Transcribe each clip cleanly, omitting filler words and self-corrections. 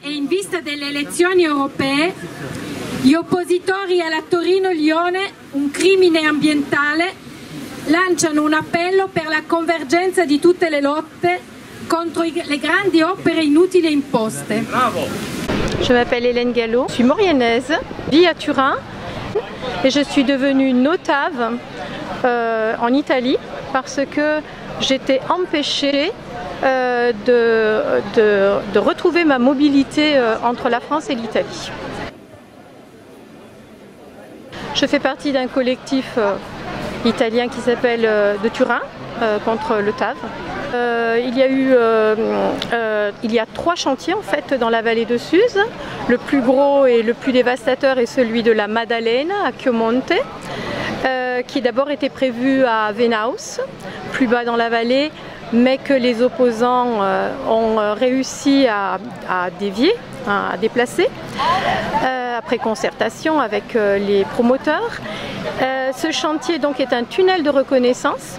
E in vista delle elezioni europee, gli oppositori alla Torino-Lione, un crimine ambientale, lanciano un appello per la convergenza di tutte le lotte contro le grandi opere inutili imposte. Bravo. Je m'appelle Hélène Gallo, je suis mauriennaise, je vis à Turin et je suis devenue notave en Italie parce que j'étais empêchée de retrouver ma mobilité entre la France et l'Italie. Je fais partie d'un collectif italien qui s'appelle de Turin contre le TAV. Il y a 3 chantiers en fait dans la vallée de Suse. Le plus gros et le plus dévastateur est celui de la Maddalena à Chiomonte, qui d'abord était prévu à Venaus, plus bas dans la vallée, mais que les opposants ont réussi à dévier, à déplacer, après concertation avec les promoteurs. Ce chantier donc est un tunnel de reconnaissance.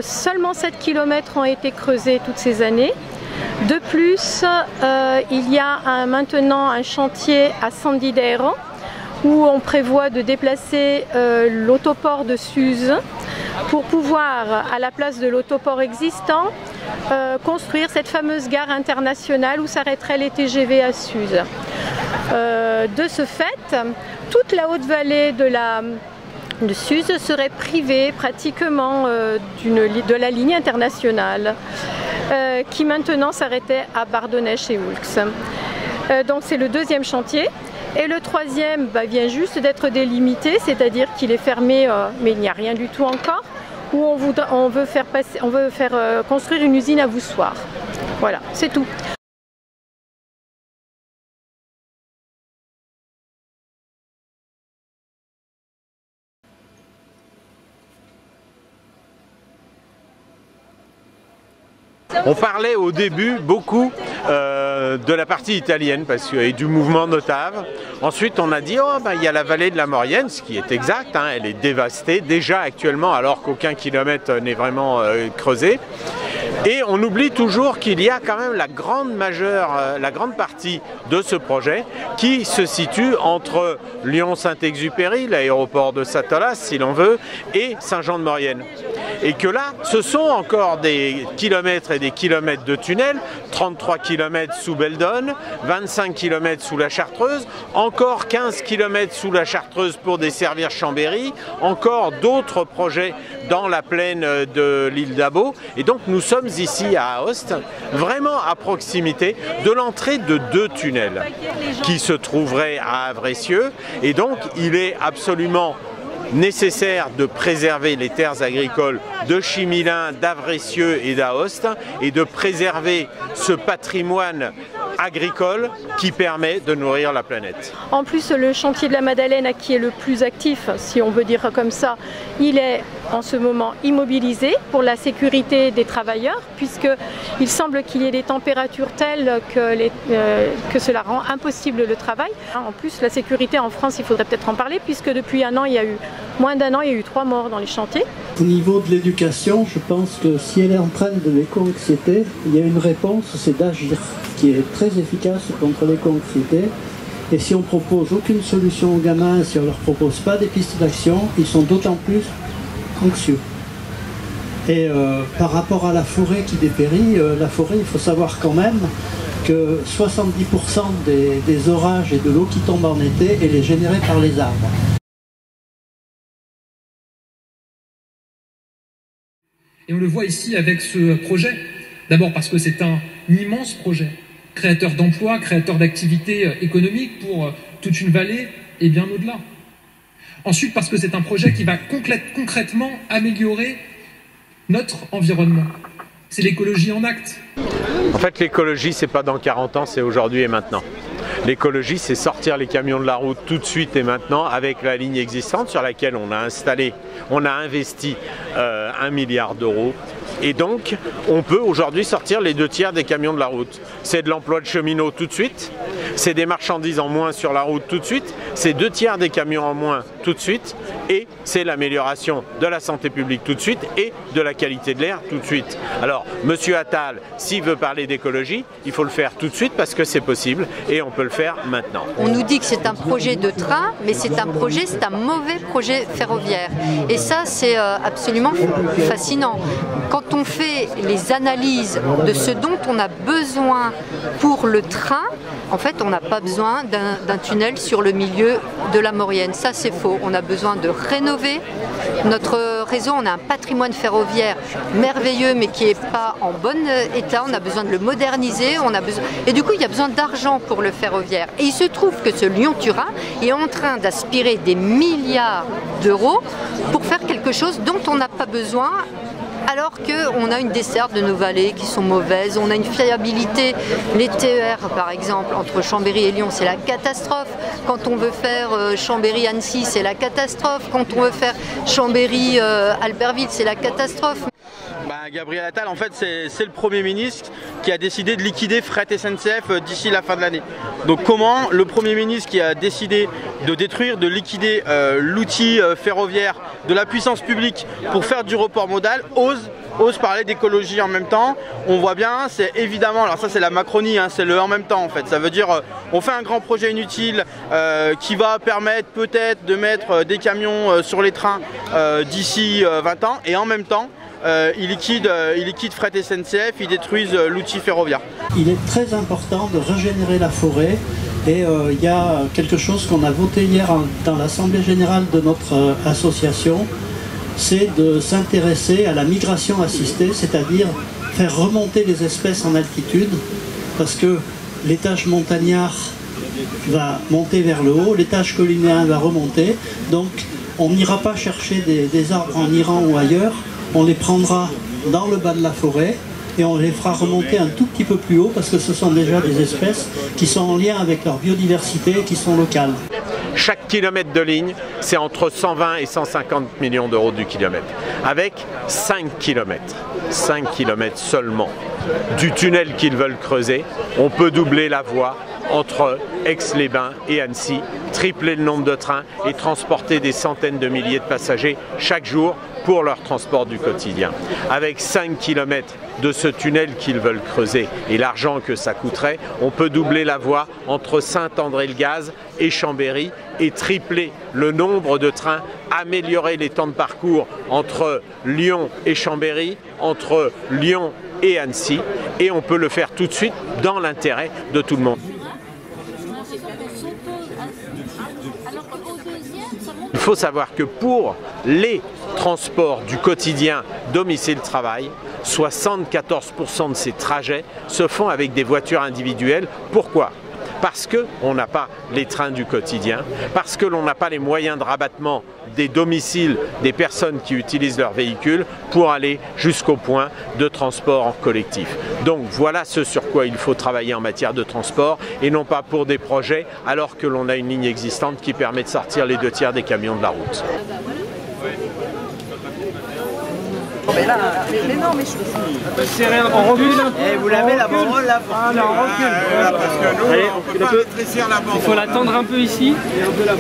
Seulement 7 km ont été creusés toutes ces années. De plus, il y a maintenant un chantier à Sandidero où on prévoit de déplacer l'autoport de Suse pour pouvoir, à la place de l'autoport existant, construire cette fameuse gare internationale où s'arrêteraient les TGV à Suse. De ce fait, toute la haute vallée de Suse serait privée pratiquement de la ligne internationale qui maintenant s'arrêtait à Bardonnec'h et Oulx. Donc c'est le 2e chantier. Et le 3e vient juste d'être délimité, c'est-à-dire qu'il est fermé, mais il n'y a rien du tout encore, où on veut faire construire une usine à voussoirs. Voilà, c'est tout. On parlait au début beaucoup de la partie italienne et du mouvement Notave. Ensuite on a dit il y a la vallée de la Maurienne, ce qui est exact, hein, elle est dévastée déjà actuellement alors qu'aucun kilomètre n'est vraiment creusé. Et on oublie toujours qu'il y a quand même la grande partie de ce projet qui se situe entre Lyon-Saint-Exupéry, l'aéroport de Satolas si l'on veut, et Saint-Jean-de-Maurienne. Et que là, ce sont encore des kilomètres et des kilomètres de tunnels, 33 km sous Beldonne, 25 km sous la Chartreuse, encore 15 km sous la Chartreuse pour desservir Chambéry, encore d'autres projets dans la plaine de l'île d'Abo. Et donc nous sommes ici à Aoste, vraiment à proximité de l'entrée de 2 tunnels qui se trouveraient à Avressieux. Et donc il est absolument nécessaire de préserver les terres agricoles de Chimilin, d'Avressieux et d'Aoste et de préserver ce patrimoine agricole qui permet de nourrir la planète. En plus, le chantier de la Maddalena, qui est le plus actif, si on veut dire comme ça, il est en ce moment immobilisé pour la sécurité des travailleurs, puisqu'il semble qu'il y ait des températures telles que cela rend impossible le travail. En plus, la sécurité en France, il faudrait peut-être en parler, puisque depuis moins d'un an, il y a eu 3 morts dans les chantiers. Au niveau de l'éducation, je pense que si elle entraîne de l'éco-anxiété, il y a une réponse, c'est d'agir, qui est très efficace contre l'éco-anxiété. Et si on propose aucune solution aux gamins, si on ne leur propose pas des pistes d'action, ils sont d'autant plus anxieux. Et par rapport à la forêt qui dépérit, la forêt, il faut savoir quand même que 70% des orages et de l'eau qui tombe en été, elle est générée par les arbres. Et on le voit ici avec ce projet, d'abord parce que c'est un immense projet, créateur d'emplois, créateur d'activités économiques pour toute une vallée et bien au-delà. Ensuite parce que c'est un projet qui va concrètement améliorer notre environnement. C'est l'écologie en acte. En fait, l'écologie, c'est pas dans 40 ans, c'est aujourd'hui et maintenant. L'écologie, c'est sortir les camions de la route tout de suite et maintenant avec la ligne existante sur laquelle on a investi 1 milliard d'euros Et donc, on peut aujourd'hui sortir les 2/3 des camions de la route. C'est de l'emploi de cheminots tout de suite, c'est des marchandises en moins sur la route tout de suite, c'est 2/3 des camions en moins tout de suite, et c'est l'amélioration de la santé publique tout de suite et de la qualité de l'air tout de suite. Alors, Monsieur Attal, s'il veut parler d'écologie, il faut le faire tout de suite parce que c'est possible et on peut le faire maintenant. On nous dit que c'est un projet de train, mais c'est un mauvais projet ferroviaire. Et ça, c'est absolument fascinant. Quand on fait les analyses de ce dont on a besoin pour le train, en fait, on n'a pas besoin d'un tunnel sur le milieu de la Maurienne. Ça, c'est faux. On a besoin de rénover notre réseau. On a un patrimoine ferroviaire merveilleux, mais qui n'est pas en bon état. On a besoin de le moderniser. Et du coup, il y a besoin d'argent pour le ferroviaire. Et il se trouve que ce Lyon-Turin est en train d'aspirer des milliards d'euros pour faire quelque chose dont on n'a pas besoin, alors qu'on a une desserte de nos vallées qui sont mauvaises, on a une fiabilité. Les TER, par exemple, entre Chambéry et Lyon, c'est la catastrophe. Quand on veut faire Chambéry-Annecy, c'est la catastrophe. Quand on veut faire Chambéry-Albertville, c'est la catastrophe. Gabriel Attal, en fait, c'est le Premier ministre qui a décidé de liquider Fret SNCF d'ici la fin de l'année. Donc comment le Premier ministre qui a décidé de détruire, de liquider l'outil ferroviaire de la puissance publique pour faire du report modal ose parler d'écologie en même temps? On voit bien, c'est évidemment, alors ça c'est la Macronie, hein, c'est le en même temps en fait. Ça veut dire on fait un grand projet inutile qui va permettre peut-être de mettre des camions sur les trains d'ici 20 ans et en même temps ils liquident Fret SNCF, ils détruisent l'outil ferroviaire. Il est très important de régénérer la forêt et il y a quelque chose qu'on a voté hier dans l'Assemblée Générale de notre association, c'est de s'intéresser à la migration assistée, c'est-à-dire faire remonter les espèces en altitude, parce que l'étage montagnard va monter vers le haut, l'étage collinéen va remonter, donc on n'ira pas chercher des arbres en Iran ou ailleurs, on les prendra dans le bas de la forêt et on les fera remonter un tout petit peu plus haut parce que ce sont déjà des espèces qui sont en lien avec leur biodiversité et qui sont locales. Chaque kilomètre de ligne, c'est entre 120 et 150 millions d'euros du kilomètre. Avec 5 kilomètres seulement du tunnel qu'ils veulent creuser, on peut doubler la voie entre Aix-les-Bains et Annecy, tripler le nombre de trains et transporter des centaines de milliers de passagers chaque jour pour leur transport du quotidien. Avec 5 km de ce tunnel qu'ils veulent creuser et l'argent que ça coûterait, on peut doubler la voie entre Saint-André-le-Gaz et Chambéry et tripler le nombre de trains, améliorer les temps de parcours entre Lyon et Chambéry, entre Lyon et Annecy, et on peut le faire tout de suite dans l'intérêt de tout le monde. Il faut savoir que pour les transports du quotidien domicile-travail, 74% de ces trajets se font avec des voitures individuelles. Pourquoi ? Parce qu'on n'a pas les trains du quotidien, parce que l'on n'a pas les moyens de rabattement des domiciles des personnes qui utilisent leur véhicule pour aller jusqu'au point de transport en collectif. Donc voilà ce sur quoi il faut travailler en matière de transport et non pas pour des projets alors que l'on a une ligne existante qui permet de sortir les 2/3 des camions de la route. Mais là, non, mais on recule. Et vous l'avez la banderole là. Ah non, on recule. Parce que nous, allez, on peut pas rétrécir la banderole. Il faut l'attendre un peu ici.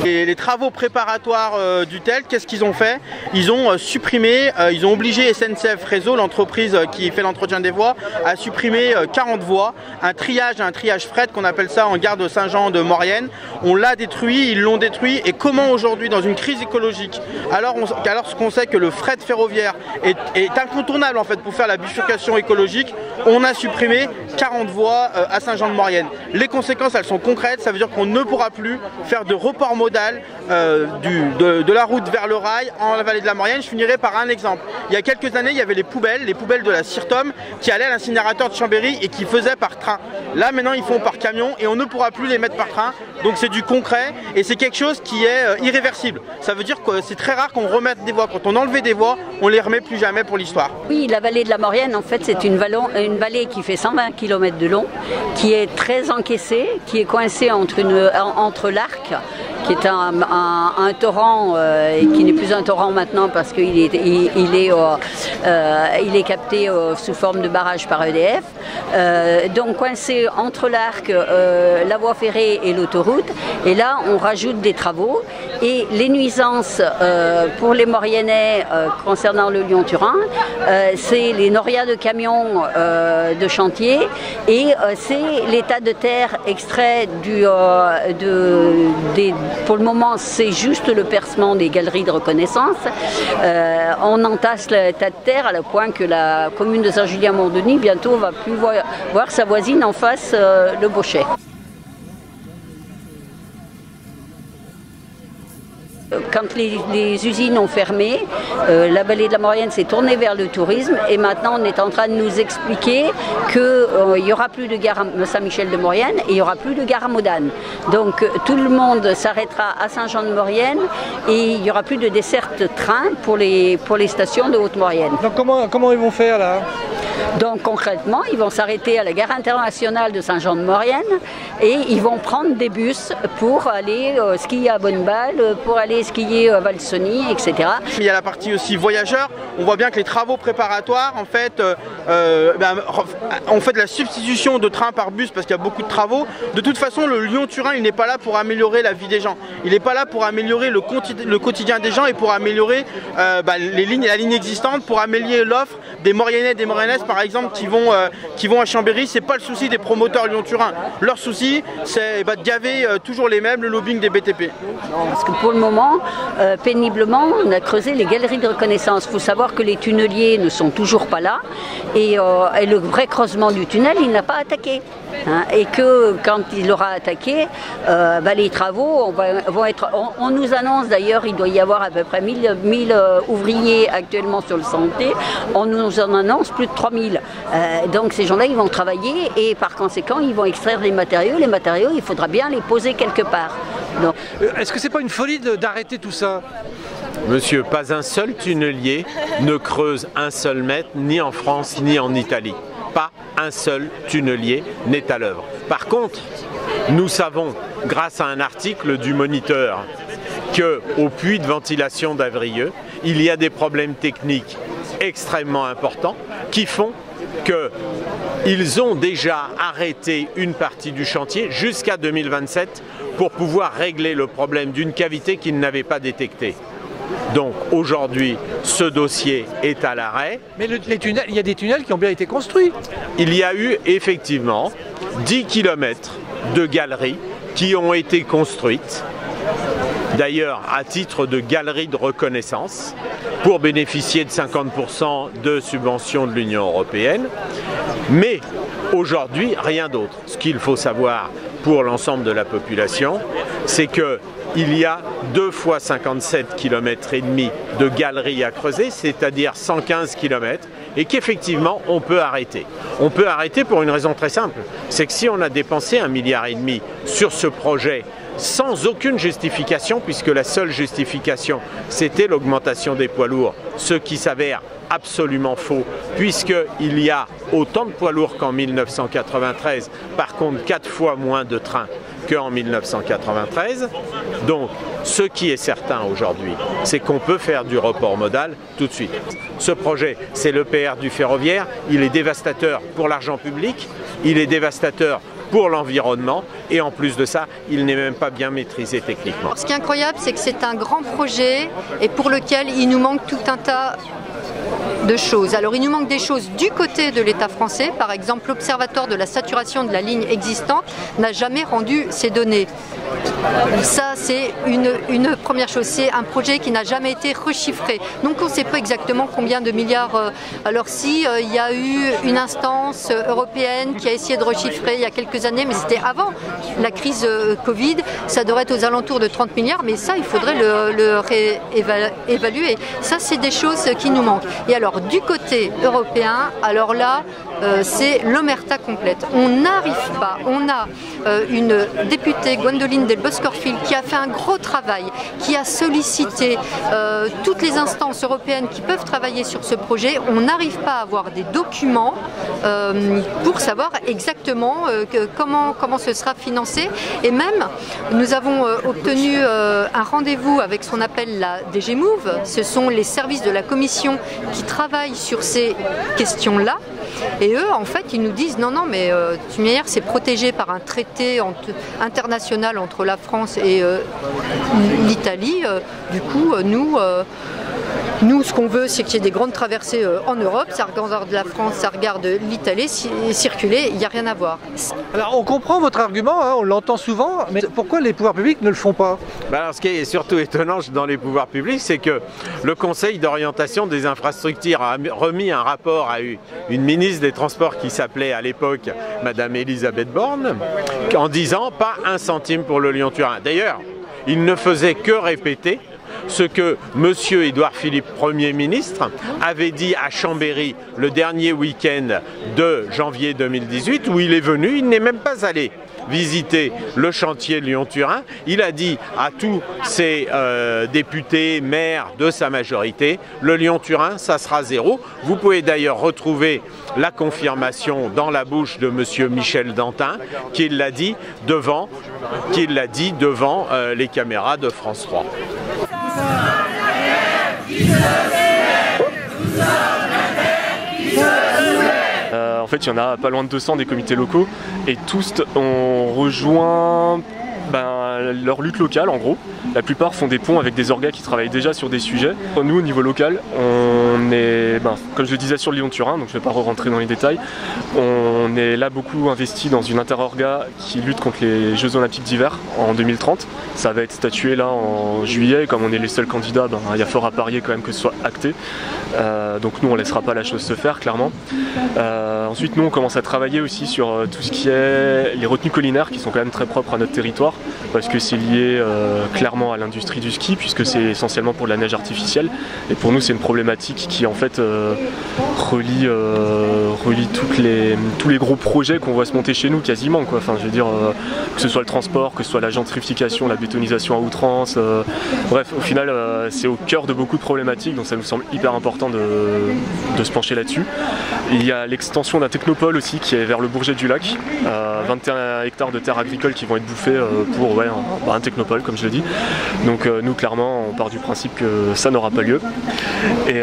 Et les travaux préparatoires du TELT, qu'est-ce qu'ils ont fait? Ils ont supprimé, ils ont obligé SNCF Réseau, l'entreprise qui fait l'entretien des voies, à supprimer 40 voies, un triage fret qu'on appelle ça en gare de Saint-Jean de Maurienne. On l'a détruit, ils l'ont détruit. Et comment aujourd'hui, dans une crise écologique, alors qu'on sait que le fret ferroviaire est incontournable en fait pour faire la bifurcation écologique, on a supprimé 40 voies à Saint-Jean-de-Maurienne. Les conséquences, elles sont concrètes, ça veut dire qu'on ne pourra plus faire de report modal de la route vers le rail en la vallée de la Maurienne. Je finirai par un exemple. Il y a quelques années, il y avait les poubelles de la CIRTOM qui allaient à l'incinérateur de Chambéry et qui faisaient par train. Là maintenant, ils font par camion et on ne pourra plus les mettre par train. Donc c'est du concret et c'est quelque chose qui est irréversible. Ça veut dire que c'est très rare qu'on remette des voies. Quand on enlevait des voies, on les remet plus jamais pour l'histoire. Oui, la vallée de la Maurienne, en fait, c'est une vallée qui fait 120 km de long, qui est très encaissée, qui est coincée entre l'arc, qui est un torrent et qui n'est plus un torrent maintenant parce qu'il est capté sous forme de barrage par EDF. Donc coincé entre l'Arc, la voie ferrée et l'autoroute. Et là, on rajoute des travaux. Et les nuisances pour les Mauriennais concernant le Lyon-Turin, c'est les norias de camions de chantier et c'est l'état de terre extrait pour le moment, c'est juste le percement des galeries de reconnaissance. On entasse l'état de terre à le point que la commune de Saint-Julien-Mont-Denis bientôt va plus voir sa voisine en face, le Bochet. Quand les usines ont fermé, la vallée de la Maurienne s'est tournée vers le tourisme et maintenant on est en train de nous expliquer qu'il n'y aura plus de gare à Saint-Michel-de-Maurienne et il n'y aura plus de gare à Modane. Donc tout le monde s'arrêtera à Saint-Jean-de-Maurienne et il n'y aura plus de desserte train pour les stations de Haute-Maurienne. Donc comment ils vont faire là ? Donc concrètement, ils vont s'arrêter à la gare internationale de Saint-Jean-de-Maurienne et ils vont prendre des bus pour aller skier à Bonneballe, pour aller skier à Valsony, etc. Il y a la partie aussi voyageurs. On voit bien que les travaux préparatoires, en fait, on fait de la substitution de train par bus parce qu'il y a beaucoup de travaux. De toute façon, le Lyon-Turin, il n'est pas là pour améliorer la vie des gens. Il n'est pas là pour améliorer le quotidien des gens et pour améliorer la ligne existante, pour améliorer l'offre des Mauriennais et des Mauriennaises, par exemple, qui vont à Chambéry. C'est pas le souci des promoteurs Lyon-Turin. Leur souci, c'est de gaver toujours les mêmes, le lobbying des BTP. Parce que pour le moment, péniblement, on a creusé les galeries de reconnaissance. Il faut savoir que les tunneliers ne sont toujours pas là et le vrai creusement du tunnel, il n'a pas attaqué. Et que quand il aura attaqué, les travaux vont être... On nous annonce d'ailleurs, il doit y avoir à peu près 1000 ouvriers actuellement sur le chantier. On nous en annonce plus de 3000. Donc ces gens-là, ils vont travailler et par conséquent, ils vont extraire des matériaux. Les matériaux, il faudra bien les poser quelque part. Est-ce que c'est pas une folie d'arrêter tout ça ? Monsieur, pas un seul tunnelier ne creuse un seul mètre, ni en France, ni en Italie. Pas un seul tunnelier n'est à l'œuvre. Par contre, nous savons, grâce à un article du Moniteur, qu'au puits de ventilation d'Avrieux, il y a des problèmes techniques extrêmement importants qui font qu'ils ont déjà arrêté une partie du chantier jusqu'à 2027 pour pouvoir régler le problème d'une cavité qu'ils n'avaient pas détectée. Donc aujourd'hui, ce dossier est à l'arrêt. Mais il y a des tunnels qui ont bien été construits. Il y a eu effectivement 10 km de galeries qui ont été construites, d'ailleurs à titre de galeries de reconnaissance, pour bénéficier de 50% de subventions de l'Union européenne. Mais aujourd'hui, rien d'autre. Ce qu'il faut savoir pour l'ensemble de la population, c'est qu'il y a 2 fois 57 km et demi de galeries à creuser, c'est-à-dire 115 km, et qu'effectivement on peut arrêter. On peut arrêter pour une raison très simple, c'est que si on a dépensé 1,5 milliard sur ce projet sans aucune justification, puisque la seule justification c'était l'augmentation des poids lourds, ce qui s'avère absolument faux, puisqu'il y a autant de poids lourds qu'en 1993, par contre 4 fois moins de trains qu'en 1993. Donc, ce qui est certain aujourd'hui, c'est qu'on peut faire du report modal tout de suite. Ce projet, c'est l'EPR du ferroviaire, il est dévastateur pour l'argent public, il est dévastateur pour l'environnement et en plus de ça, il n'est même pas bien maîtrisé techniquement. Ce qui est incroyable, c'est que c'est un grand projet et pour lequel il nous manque tout un tas de choses. Alors il nous manque des choses du côté de l'État français. Par exemple, l'Observatoire de la saturation de la ligne existante n'a jamais rendu ces données. Ça, c'est une première chose. C'est un projet qui n'a jamais été rechiffré. Donc on ne sait pas exactement combien de milliards. Alors si il y a eu une instance européenne qui a essayé de rechiffrer il y a quelques années, mais c'était avant la crise Covid, ça devrait être aux alentours de 30 milliards, mais ça, il faudrait le réévaluer. Ça, c'est des choses qui nous manquent. Et alors, Alors du côté européen, alors là, c'est l'omerta complète. On n'arrive pas, on a une députée, Gwendoline Delbos-Corfield, qui a fait un gros travail, qui a sollicité toutes les instances européennes qui peuvent travailler sur ce projet. On n'arrive pas à avoir des documents pour savoir exactement comment ce sera financé. Et même, nous avons obtenu un rendez-vous avec ce qu'on appelle la DG Move. Ce sont les services de la Commission qui travaillent sur ces questions-là. Et eux, en fait, ils nous disent non, mais de toute manière, c'est protégé par un traité international entre la France et l'Italie. Du coup, nous, ce qu'on veut, c'est qu'il y ait des grandes traversées en Europe. Ça regarde la France, ça regarde l'Italie, circuler, il n'y a rien à voir. Alors, on comprend votre argument, hein, on l'entend souvent, mais pourquoi les pouvoirs publics ne le font pas? Alors, ce qui est surtout étonnant dans les pouvoirs publics, c'est que le Conseil d'orientation des infrastructures a remis un rapport à une ministre des Transports qui s'appelait à l'époque Madame Elisabeth Borne, en disant pas un centime pour le Lyon-Turin. D'ailleurs, il ne faisait que répéter ce que M. Édouard Philippe, Premier ministre, avait dit à Chambéry le dernier week-end de janvier 2018, où il est venu, il n'est même pas allé visiter le chantier Lyon-Turin. Il a dit à tous ses députés, maires de sa majorité, le Lyon-Turin, ça sera zéro. Vous pouvez d'ailleurs retrouver la confirmation dans la bouche de M. Michel Dantin, qui l'a dit devant les caméras de France 3. En fait, il y en a pas loin de 200 des comités locaux et tous ont rejoint leur lutte locale en gros. La plupart font des ponts avec des orgas qui travaillent déjà sur des sujets. Nous, au niveau local, on est, comme je le disais sur le Lyon-Turin, donc je ne vais pas rentrer dans les détails, on est là beaucoup investi dans une interorga qui lutte contre les Jeux Olympiques d'hiver en 2030. Ça va être statué là en juillet, et comme on est les seuls candidats, il y a fort à parier quand même que ce soit acté. Donc nous, on ne laissera pas la chose se faire, clairement. Ensuite, nous, on commence à travailler aussi sur tout ce qui est les retenues collinaires, qui sont quand même très propres à notre territoire, parce que c'est lié clairement à l'industrie du ski, puisque c'est essentiellement pour de la neige artificielle. Et pour nous, c'est une problématique qui en fait relie tous les gros projets qu'on voit se monter chez nous quasiment, quoi. Enfin, je veux dire, que ce soit le transport, que ce soit la gentrification, la bétonisation à outrance. Bref, au final, c'est au cœur de beaucoup de problématiques, donc ça nous semble hyper important de se pencher là-dessus. Il y a l'extension d'un technopole aussi qui est vers le Bourget du Lac, 21 hectares de terres agricoles qui vont être bouffées pour un technopole, comme je le dis. Donc nous, clairement, on part du principe que ça n'aura pas lieu. Et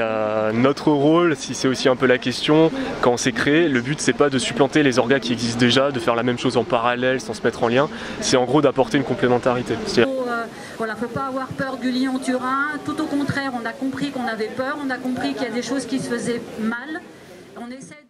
notre rôle, si c'est aussi un peu la question, quand on s'est créé, le but c'est pas de supplanter les orgas qui existent déjà, de faire la même chose en parallèle sans se mettre en lien, c'est en gros d'apporter une complémentarité. Voilà, faut pas avoir peur du Lyon-Turin, tout au contraire, on a compris qu'on avait peur, on a compris qu'il y a des choses qui se faisaient mal. On essaie